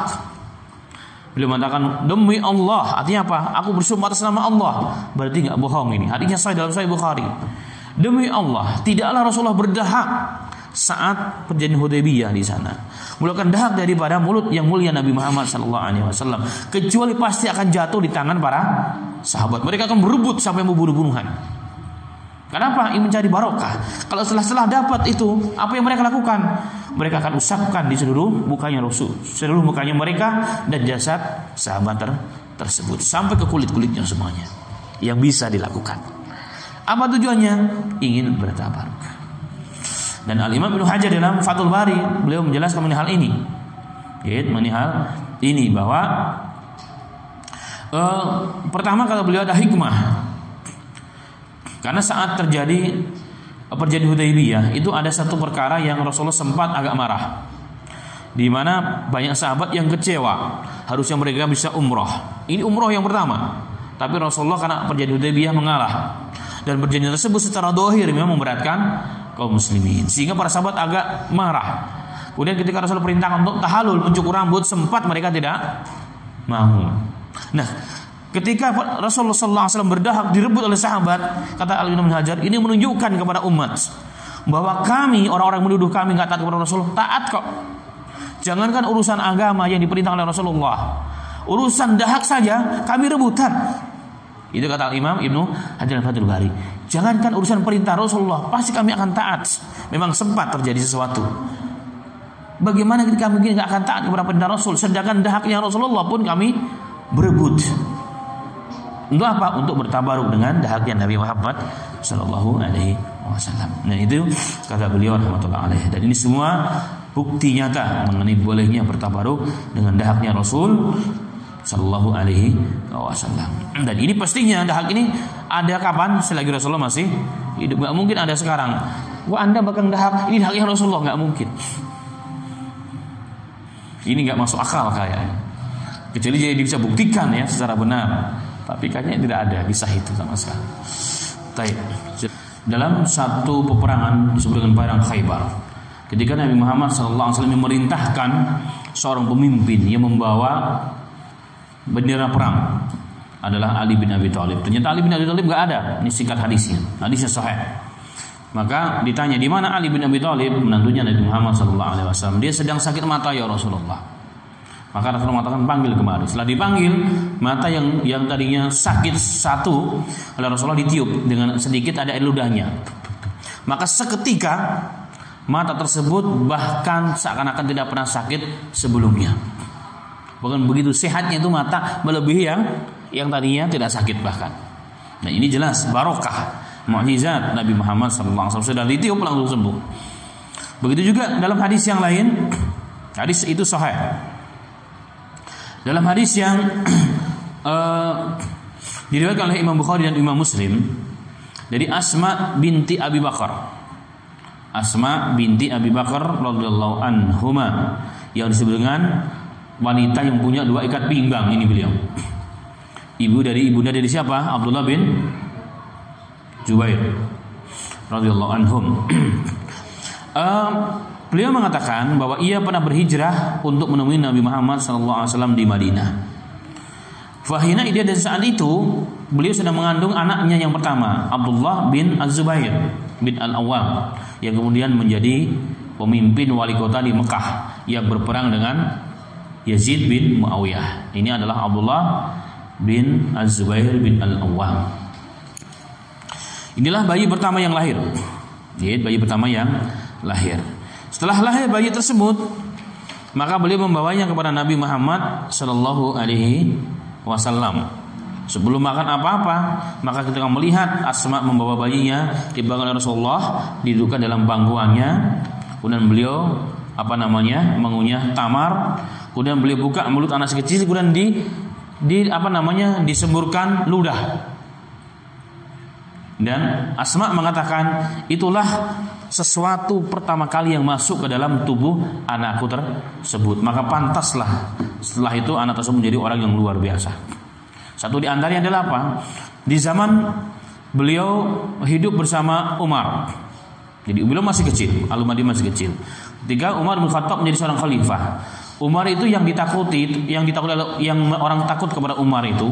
Beliau mengatakan, demi Allah, artinya apa? Aku bersumpah atas nama Allah. Berarti enggak bohong ini. Hadisnya sahih dalam Sahih Bukhari. Demi Allah, tidaklah Rasulullah berdahak saat perjanjian Hudaybiyah di sana. Mengeluarkan dahak daripada mulut yang mulia Nabi Muhammad SAW, kecuali pasti akan jatuh di tangan para sahabat. Mereka akan berebut sampai membunuh-bunuhan. Kenapa? Ingin mencari barokah. Kalau setelah dapat itu, apa yang mereka lakukan? Mereka akan usapkan di seluruh mukanya Rasul, seluruh mukanya mereka dan jasad sahabat tersebut, sampai ke kulit-kulitnya semuanya. Yang bisa dilakukan. Apa tujuannya? Ingin bertabaruk. Dan Al-Imam Ibnu Hajar dalam Fathul Bari, beliau menjelaskan mengenai hal ini. Mengenai hal ini bahwa pertama kata beliau ada hikmah. Karena saat terjadi perjanjian Hudaybiyah itu ada satu perkara yang Rasulullah sempat agak marah, di mana banyak sahabat yang kecewa. Harusnya mereka bisa umroh. Ini umroh yang pertama, tapi Rasulullah karena perjanjian Hudaybiyah mengalah. Dan perjanjian tersebut secara dohir memang memberatkan kaum muslimin, sehingga para sahabat agak marah. Kemudian ketika Rasul perintahkan untuk tahalul, mencukur rambut, sempat mereka tidak mau. Nah, ketika Rasulullah SAW berdahak direbut oleh sahabat, kata Al-Imam Hajar, ini menunjukkan kepada umat bahwa kami, orang-orang menuduh kami nggak taat kepada Rasulullah, taat kok. Jangankan urusan agama yang diperintahkan oleh Rasulullah, urusan dahak saja kami rebutan. Itu kata Imam Ibnu Hajar Fathul Bari. Jangankan urusan perintah Rasulullah, pasti kami akan taat. Memang sempat terjadi sesuatu. Bagaimana ketika mungkin nggak akan taat kepada perintah Rasul, sedangkan dahaknya Rasulullah pun kami berebut. Untuk apa? Untuk bertabaruk dengan dahaknya Nabi Muhammad sallallahu alaihi wasallam. Nah, itu kata beliau rahmatullah alaihi. Dan ini semua bukti nyata mengenai bolehnya bertabaruk dengan dahaknya Rasul sallallahu alaihi wasallam. Dan ini pastinya dahak ini ada kapan? Selagi Rasulullah masih hidup. Enggak mungkin ada sekarang. Wah, Anda bakal dahak, ini dahaknya Rasulullah, enggak mungkin. Ini enggak masuk akal kayaknya. Kecuali jadi bisa buktikan ya secara benar. Tapi kayaknya tidak ada kisah itu sama sekali. Baik. Dalam satu peperangan disebut dengan perang Khaybar, ketika Nabi Muhammad SAW memerintahkan seorang pemimpin yang membawa bendera perang adalah Ali bin Abi Thalib. Ternyata Ali bin Abi Thalib nggak ada. Ini singkat hadisnya. Hadisnya sahih. Maka ditanya, di mana Ali bin Abi Thalib, menantunya Nabi Muhammad SAW. Dia sedang sakit mata ya Rasulullah. Maka Rasulullah mengatakan, panggil kemari. Setelah dipanggil, mata yang tadinya sakit satu oleh Rasulullah ditiup dengan sedikit ada air ludahnya. Maka seketika mata tersebut bahkan seakan-akan tidak pernah sakit sebelumnya. Bahkan begitu sehatnya itu mata, melebihi yang tadinya tidak sakit bahkan. Nah, ini jelas barokah, mukjizat Nabi Muhammad SAW, sudah ditiup langsung sembuh. Begitu juga dalam hadis yang lain, hadis itu sahih. Dalam hadis yang diriwayatkan oleh Imam Bukhari dan Imam Muslim dari Asma binti Abi Bakar. Asma binti Abi Bakar radhiyallahu anhuma, yang disebut dengan wanita yang punya dua ikat pinggang. Ini beliau. Ibunda dari siapa? Abdullah bin Jubair radhiyallahu anhum. Beliau mengatakan bahwa ia pernah berhijrah untuk menemui Nabi Muhammad SAW di Madinah. Fahina dia dan saat itu beliau sedang mengandung anaknya yang pertama, Abdullah bin Az-Zubair bin Al-Awwam, yang kemudian menjadi pemimpin wali kota di Mekah yang berperang dengan Yazid bin Muawiyah. Ini adalah Abdullah bin Az-Zubair bin Al-Awwam. Inilah bayi pertama yang lahir. Bayi pertama yang lahir. Setelah lahir bayi tersebut, Maka beliau membawanya kepada Nabi Muhammad sallallahu alaihi wasallam. Sebelum makan apa-apa, maka ketika melihat Asma membawa bayinya di belakang Rasulullah, didudukkan dalam pangkuannya, kemudian beliau mengunyah tamar, kemudian beliau buka mulut anak kecil, kemudian disemburkan ludah. Dan Asma mengatakan, itulah sesuatu pertama kali yang masuk ke dalam tubuh anakku tersebut. Maka pantaslah setelah itu anak tersebut menjadi orang yang luar biasa. Satu di antaranya adalah apa? Di zaman beliau hidup bersama Umar. Jadi beliau masih kecil, Al-Madi masih kecil. Ketika Umar bin Khattab menjadi seorang khalifah, Umar itu yang orang takut kepada Umar itu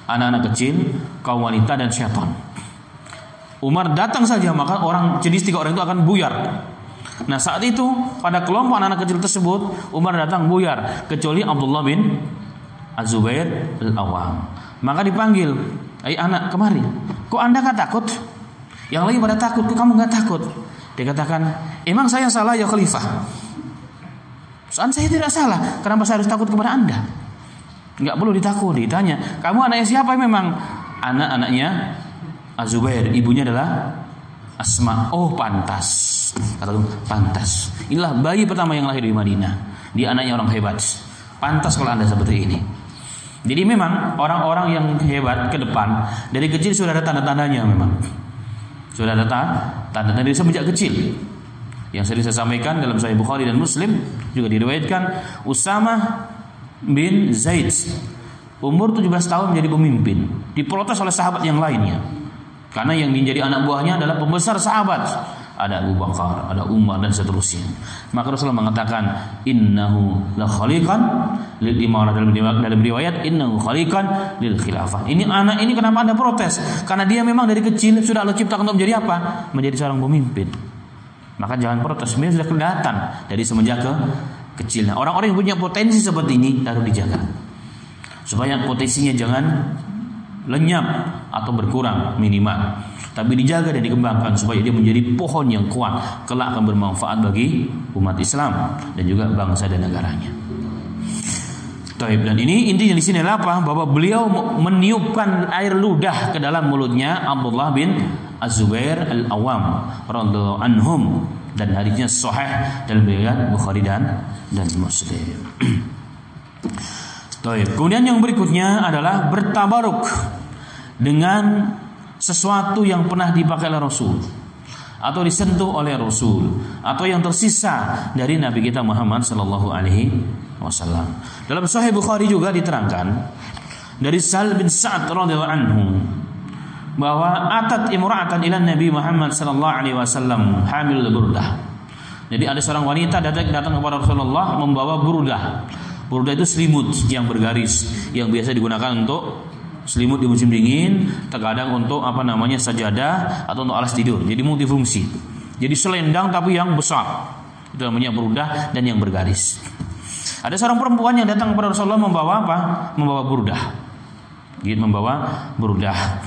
anak-anak kecil, kaum wanita dan syaitan. Umar datang saja maka jenis 3 orang itu akan buyar. Nah saat itu pada kelompok anak-anak kecil tersebut Umar datang buyar, kecuali Abdullah bin Az-Zubair Al-Awwam. Maka dipanggil, anak kemari. Kok anda gak takut? Yang lain pada takut, kok kamu gak takut? Dia katakan, emang saya salah ya khalifah? Soal saya tidak salah, kenapa saya harus takut kepada anda? Gak perlu ditakuti. Ditanya, kamu anaknya siapa? Memang anaknya Az-Zubair, ibunya adalah Asma. Oh pantas, kata pantas. Inilah bayi pertama yang lahir di Madinah. Dia anaknya orang hebat. Pantas kalau anda seperti ini. Jadi memang orang-orang yang hebat ke depan dari kecil sudah ada tanda-tandanya. Memang sudah ada tanda-tanda dari semenjak kecil. Yang sering saya sampaikan dalam Sahih Bukhari dan Muslim juga diriwayatkan, Usamah bin Zaid umur 17 tahun menjadi pemimpin, diprotes oleh sahabat yang lainnya. Karena yang menjadi anak buahnya adalah pembesar sahabat. Ada Abu Bakar, ada Umar dan seterusnya. Maka Rasulullah mengatakan, innahu la khaliqan lil imarah, dalam riwayat innahu khaliqan lil khilafah. Ini anak ini kenapa anda protes? Karena dia memang dari kecil sudah Allah ciptakan untuk menjadi apa? Menjadi seorang pemimpin. Maka jangan protes. Sebenarnya sudah kelihatan dari semenjak kecilnya. Orang-orang yang punya potensi seperti ini harus dijaga, supaya potensinya jangan lenyap atau berkurang minimal, tapi dijaga dan dikembangkan supaya dia menjadi pohon yang kuat, kelak akan bermanfaat bagi umat Islam dan juga bangsa dan negaranya. Taib, dan ini intinya di sini adalah apa? Bahwa beliau meniupkan air ludah ke dalam mulutnya Abdullah bin Az-Zubair Al-Awwam radhiyallahu anhum, dan hadisnya sahih dalam riwayat Bukhari dan Muslim. Taib. Kemudian yang berikutnya adalah bertabaruk dengan sesuatu yang pernah dipakai oleh Rasul atau disentuh oleh Rasul atau yang tersisa dari Nabi kita Muhammad sallallahu alaihi wasallam. Dalam Sahih Bukhari juga diterangkan dari Sahal bin Sa'ad radhiyallahu anhu bahwa atat imra'atan ila Nabi Muhammad sallallahu alaihi wasallam hamil burdah. Jadi ada seorang wanita datang kepada Rasulullah membawa burdah. Burdah itu selimut yang bergaris yang biasa digunakan untuk selimut di musim dingin, terkadang untuk sajadah atau untuk alas tidur. Jadi multifungsi. Jadi selendang tapi yang besar. Itu namanya burdah dan yang bergaris. Ada seorang perempuan yang datang kepada Rasulullah membawa apa? Membawa burdah. Dia membawa burdah.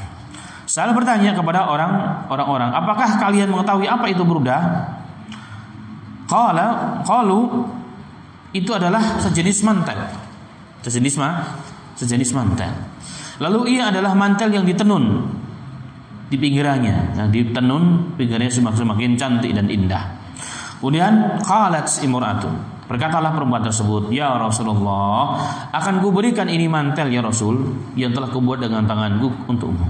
Saya bertanya kepada orang-orang, apakah kalian mengetahui apa itu burdah? Qalu itu adalah sejenis mantel. Sejenis mantel. Lalu ia adalah mantel yang ditenun di pinggirannya. Yang ditenun pinggirnya semakin cantik dan indah. Kemudian qalat imra'atun, berkatalah perempuan tersebut, ya Rasulullah, akan kuberikan ini mantel ya Rasul yang telah kubuat dengan tanganku untukmu.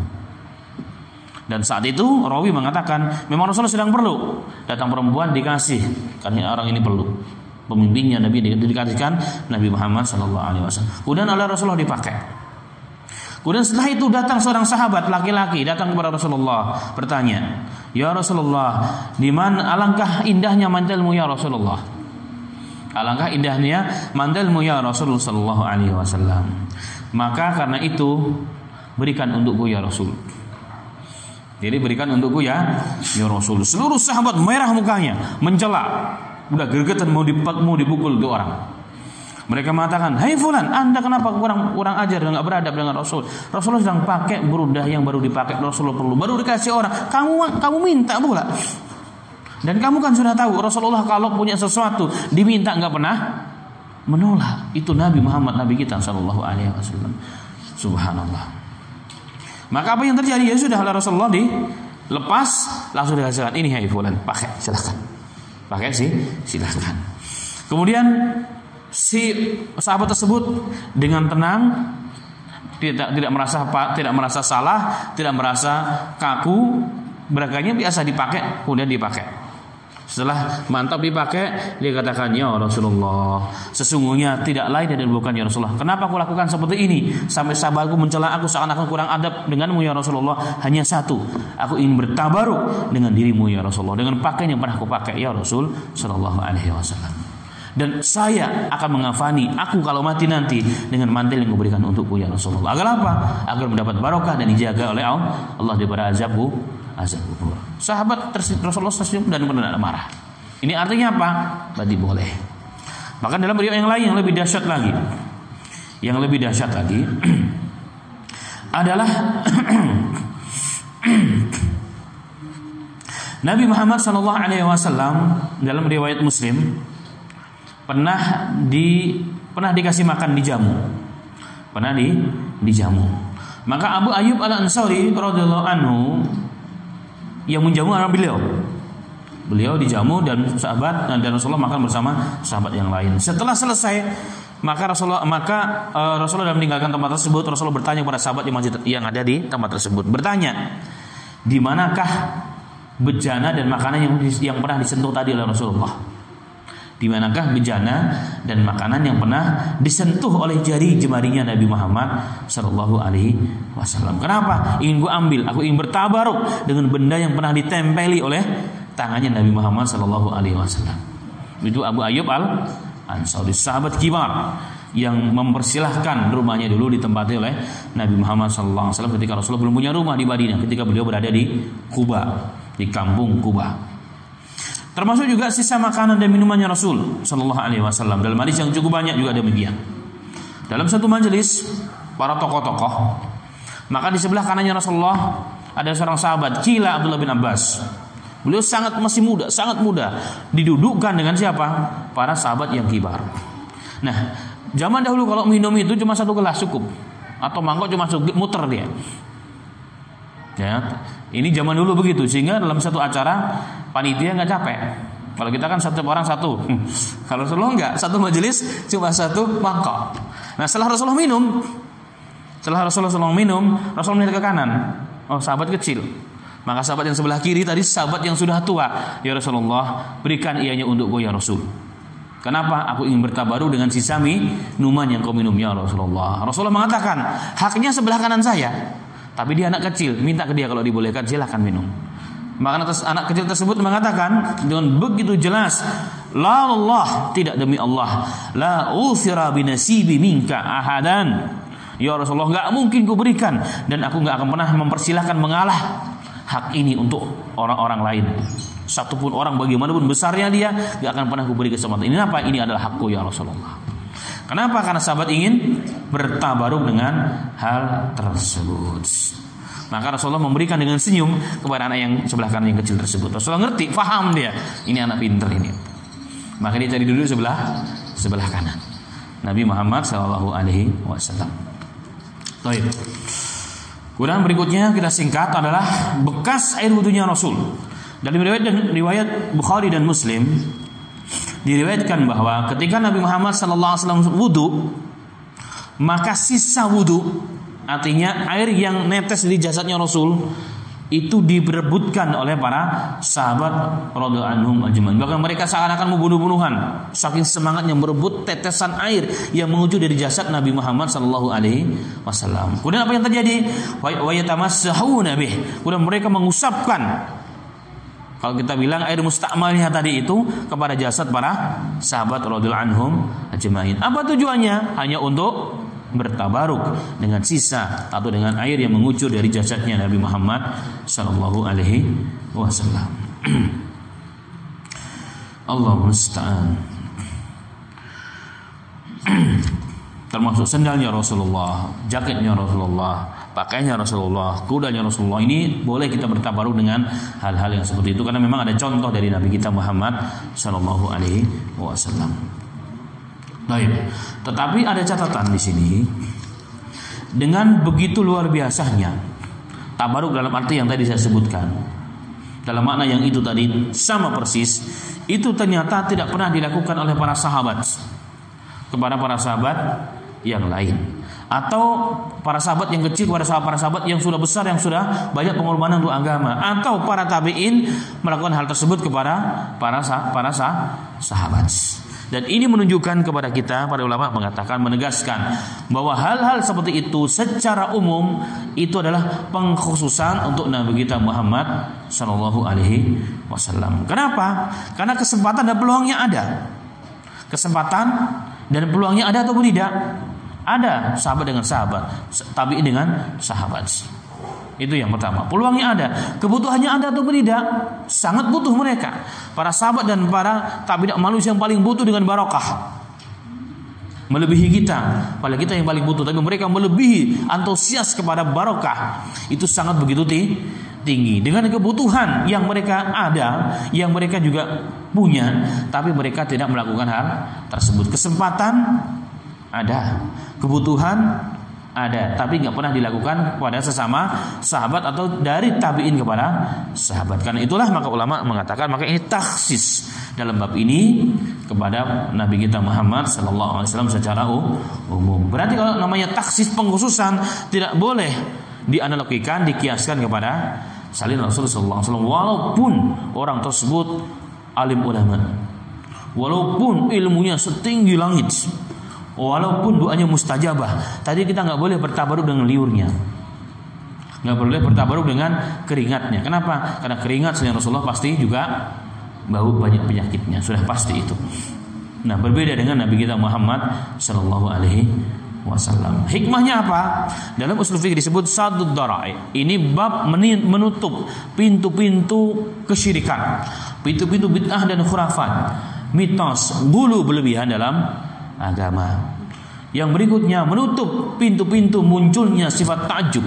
Dan saat itu rawi mengatakan memang Rasulullah sedang perlu. Datang perempuan dikasih, karena orang ini perlu. Pemimpinnya Nabi dikasihkan Nabi Muhammad SAW. Kemudian oleh Rasulullah dipakai. Kemudian setelah itu datang seorang sahabat laki-laki datang kepada Rasulullah bertanya, ya Rasulullah, di mana alangkah indahnya mantelmu ya Rasulullah. Alangkah indahnya mantelmu ya Rasulullah sallallahu alaihi wasallam. Maka karena itu berikan untukku ya Rasul. Jadi berikan untukku ya Rasul. Seluruh sahabat merah mukanya, mencela. Udah gregetan mau dipukul dua orang. Mereka mengatakan, "Hai fulan, Anda kenapa kurang ajar dan enggak beradab dengan Rasul? Rasulullah sedang pakai burdah yang baru dipakai, Rasulullah perlu. Baru dikasih orang, kamu minta pula. Dan kamu kan sudah tahu Rasulullah kalau punya sesuatu diminta enggak pernah menolak. Itu Nabi Muhammad, Nabi kita sallallahu alaihi wasallam. Subhanallah. Maka apa yang terjadi? Ya sudah, oleh Rasulullah dilepas, langsung dikasihkan, ini hai fulan, pakai silakan. Pakai sih, silakan. Kemudian si sahabat tersebut dengan tenang, tidak merasa salah, tidak merasa kaku, beraganya biasa dipakai, kemudian dipakai. Setelah mantap dipakai, dia katakan, ya Rasulullah, sesungguhnya tidak lain dan bukan ya Rasulullah. Kenapa aku lakukan seperti ini? Sampai sahabatku mencela aku seakan-akan kurang adab denganmu ya Rasulullah. Hanya satu, aku ingin bertabaruk dengan dirimu ya Rasulullah, dengan pakaian yang pernah aku pakai ya Rasul sallallahu alaihi wasallam. Dan saya akan mengafani aku kalau mati nanti dengan mantel yang kuberikan untukku ya Rasulullah. Agar apa? Agar mendapat barokah dan dijaga oleh Allah daripada azab kubur. Sahabat Rasulullah tersenyum dan benar-benar marah. Ini artinya apa? Berarti boleh. Bahkan dalam riwayat yang lain yang lebih dahsyat lagi, adalah Nabi Muhammad sallallahu alaihi wasallam dalam riwayat Muslim pernah dikasih makan di jamu. Pernah dijamu. Maka Abu Ayyub Al-Ansari radhiyallahu anhu yang menjamu adalah beliau. Beliau dijamu dan Rasulullah makan bersama sahabat yang lain. Setelah selesai, maka Rasulullah meninggalkan tempat tersebut. Rasulullah bertanya kepada sahabat yang ada di tempat tersebut, bertanya, di manakah bejana dan makanan yang pernah disentuh tadi oleh Rasulullah? Di manakah bejana dan makanan yang pernah disentuh oleh jari jemarinya Nabi Muhammad sallallahu alaihi wasallam? Kenapa? Ingin gue ambil, aku ingin bertabaruk dengan benda yang pernah ditempeli oleh tangannya Nabi Muhammad sallallahu alaihi wasallam. Itu Abu Ayyub Al-Ansari, sahabat kibar yang mempersilahkan rumahnya dulu ditempati oleh Nabi Muhammad sallallahu alaihi wasallam ketika Rasulullah belum punya rumah di Madinah, ketika beliau berada di Kuba, di kampung Kuba. Termasuk juga sisa makanan dan minumannya Rasul sallallahu alaihi wasallam. Dalam hadis yang cukup banyak juga demikian. Dalam satu majelis para tokoh-tokoh, maka di sebelah kanannya Rasulullah ada seorang sahabat, Qila Abdullah bin Abbas. Beliau masih muda, sangat muda, didudukkan dengan siapa? Para sahabat yang kibar. Nah, zaman dahulu kalau minum itu cuma satu gelas cukup, atau mangkok cuma muter dia. Ya, ini zaman dulu begitu, sehingga dalam satu acara panitia nggak capek. Kalau kita kan satu orang satu, kalau Rasulullah nggak, satu majelis cuma satu mangkok. Nah, setelah Rasulullah minum, Rasulullah melihat ke kanan, oh sahabat kecil. Maka sahabat yang sebelah kiri tadi sahabat yang sudah tua, ya Rasulullah, berikan ianya untukku ya Rasul. Kenapa? Aku ingin bertabaru dengan sisa minuman yang kau minum ya Rasulullah. Rasulullah mengatakan, haknya sebelah kanan saya. Tapi dia anak kecil, minta ke dia kalau dibolehkan silahkan minum. Maka anak kecil tersebut mengatakan dengan begitu jelas, la Allah, tidak demi Allah, la uthira binasibi minka ahadan. Ya Rasulullah, enggak mungkin ku berikan dan aku enggak akan pernah mempersilahkan mengalah hak ini untuk orang-orang lain. Satupun orang bagaimanapun besarnya dia, enggak akan pernah ku beri kesempatan. Ini apa? Ini adalah hakku ya Rasulullah. Kenapa? Karena sahabat ingin bertabaruk dengan hal tersebut. Maka Rasulullah memberikan dengan senyum kepada anak yang sebelah kanan yang kecil tersebut. Rasulullah ngerti, faham dia, ini anak pintar ini. Maka dia cari dulu sebelah kanan. Nabi Muhammad sallallahu alaihi wasallam. Baik. Kemudian berikutnya kita singkat adalah bekas air wudunya Rasul. Dalam riwayat Bukhari dan Muslim diriwayatkan bahwa ketika Nabi Muhammad sallallahu alaihi wasallam wudu, maka sisa wudu, artinya air yang netes di jasadnya Rasul, itu diberebutkan oleh para sahabat radhiyallahu anhum ajmain. Bahkan mereka seakan-akan membunuh-bunuhan, saking semangatnya merebut tetesan air yang mengucur dari jasad Nabi Muhammad sallallahu alaihi wasallam. Kemudian apa yang terjadi? Wa yatamassahuna bih. Kemudian mereka mengusapkan, kalau kita bilang air mustakmalnya tadi itu, kepada jasad para sahabat radhiyallahu anhum ajmain. Apa tujuannya? Hanya untuk bertabaruk dengan sisa atau dengan air yang mengucur dari jasadnya Nabi Muhammad sallallahu alaihi wasallam. Allahu musta'an. Termasuk sendalnya Rasulullah, jaketnya Rasulullah, pakaiannya Rasulullah, kudanya Rasulullah, ini boleh kita bertabaruk dengan hal-hal yang seperti itu karena memang ada contoh dari Nabi kita Muhammad sallallahu alaihi wasallam. Baik. Tetapi ada catatan di sini. Dengan begitu luar biasanya tabaruk dalam arti yang tadi saya sebutkan, dalam makna yang itu tadi sama persis, itu ternyata tidak pernah dilakukan oleh para sahabat kepada para sahabat yang lain, atau para sahabat yang kecil kepada para sahabat yang sudah besar, yang sudah banyak pengorbanan untuk agama, atau para tabi'in melakukan hal tersebut kepada para sahabat. Dan ini menunjukkan kepada kita, para ulama mengatakan, menegaskan bahwa hal-hal seperti itu secara umum itu adalah pengkhususan untuk Nabi kita Muhammad Sallallahu Alaihi Wasallam. Kenapa? Karena kesempatan dan peluangnya ada. Kesempatan dan peluangnya ada atau tidak? Ada, sahabat dengan sahabat, tabi'in dengan sahabat. Itu yang pertama. Peluangnya ada, kebutuhannya ada atau tidak? Sangat butuh mereka. Para sahabat dan para tabi'in manusia yang paling butuh dengan barokah. Melebihi kita, padahal kita yang paling butuh, tapi mereka melebihi, antusias kepada barokah. Itu sangat begitu tinggi. Dengan kebutuhan yang mereka ada, yang mereka juga punya, tapi mereka tidak melakukan hal tersebut. Kesempatan ada, kebutuhan ada, tapi nggak pernah dilakukan kepada sesama sahabat atau dari tabi'in kepada sahabat. Karena itulah maka ulama mengatakan, maka ini taksis dalam bab ini kepada Nabi kita Muhammad Sallallahu Alaihi Wasallam secara umum. Berarti kalau namanya taksis, pengkhususan, tidak boleh dianalogikan, dikiaskan kepada salin Rasulullah Sallallahu Alaihi Wasallam, walaupun orang tersebut alim ulama, walaupun ilmunya setinggi langit, walaupun doanya mustajabah. Tadi kita nggak boleh bertabaruk dengan liurnya, nggak boleh bertabaruk dengan keringatnya. Kenapa? Karena keringat selain Rasulullah pasti juga bau banyak penyakitnya, sudah pasti itu. Nah, berbeda dengan Nabi kita Muhammad Sallallahu Alaihi Wasallam. Hikmahnya apa? Dalam usul fikih disebut saddud dhara'i. Ini bab menutup pintu-pintu kesyirikan, pintu-pintu bid'ah dan khurafat, mitos, gulu berlebihan dalam agama. Yang berikutnya menutup pintu-pintu munculnya sifat takjub,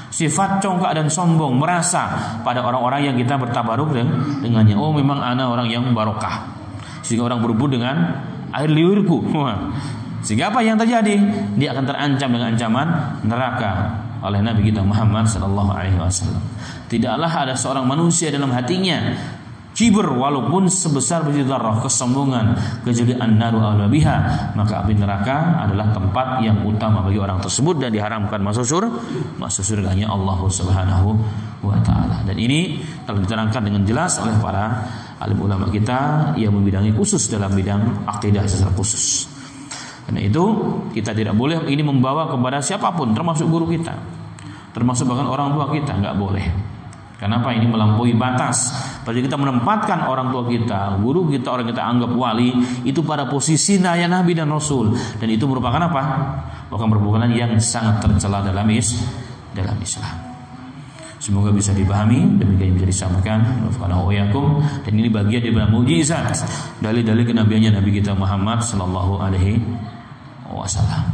sifat congkak dan sombong, merasa pada orang-orang yang kita bertabaruk dengannya. Oh, memang ana orang yang barokah, sehingga orang berebut dengan air liurku. Sehingga apa yang terjadi? Dia akan terancam dengan ancaman neraka oleh Nabi kita Muhammad Sallallahu Alaihi Wasallam. Tidaklah ada seorang manusia dalam hatinya kibir walaupun sebesar biji dzarrah, kesombongan, kecuali an-naru aula biha, maka api neraka adalah tempat yang utama bagi orang tersebut dan diharamkan masuk surganya Allah Subhanahu wa taala. Dan ini telah diterangkan dengan jelas oleh para alim ulama kita yang membidangi khusus dalam bidang akidah secara khusus. Karena itu kita tidak boleh ini membawa kepada siapapun, termasuk guru kita, termasuk bahkan orang tua kita, nggak boleh. Kenapa? Ini melampaui batas. Berarti kita menempatkan orang tua kita, guru kita, orang kita anggap wali, itu pada posisi naya Nabi dan Rasul. Dan itu merupakan apa? Bukan perbuatan yang sangat tercela dalam Islam. Semoga bisa dipahami, demikian bisa disampaikan. Dan ini bagian dari mukjizat, dalil-dalil kenabiannya Nabi kita Muhammad Sallallahu Alaihi Wasallam.